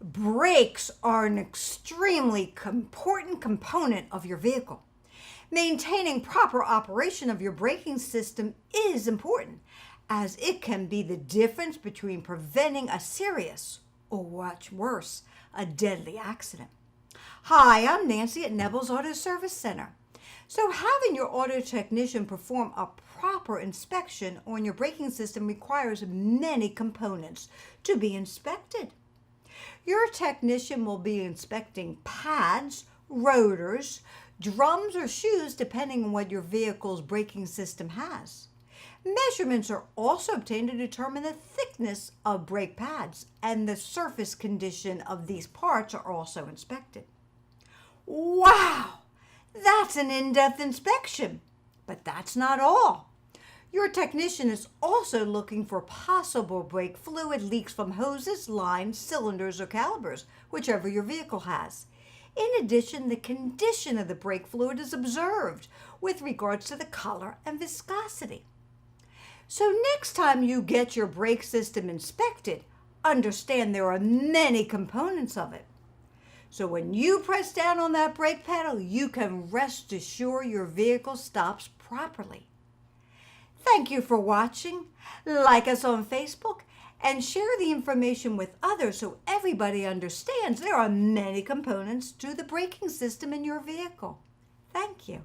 Brakes are an extremely important component of your vehicle. Maintaining proper operation of your braking system is important, as it can be the difference between preventing a serious, or what's worse, a deadly accident. Hi, I'm Nancy at Kneble's Auto Service Center. So having your auto technician perform a proper inspection on your braking system requires many components to be inspected. Your technician will be inspecting pads, rotors, drums, or shoes depending on what your vehicle's braking system has. Measurements are also obtained to determine the thickness of brake pads, and the surface condition of these parts are also inspected. Wow! That's an in-depth inspection, but that's not all. Your technician is also looking for possible brake fluid leaks from hoses, lines, cylinders, or calipers, whichever your vehicle has. In addition, the condition of the brake fluid is observed with regards to the color and viscosity. So next time you get your brake system inspected, understand there are many components of it. So when you press down on that brake pedal, you can rest assured your vehicle stops properly. Thank you for watching. Like us on Facebook and share the information with others so everybody understands there are many components to the braking system in your vehicle. Thank you.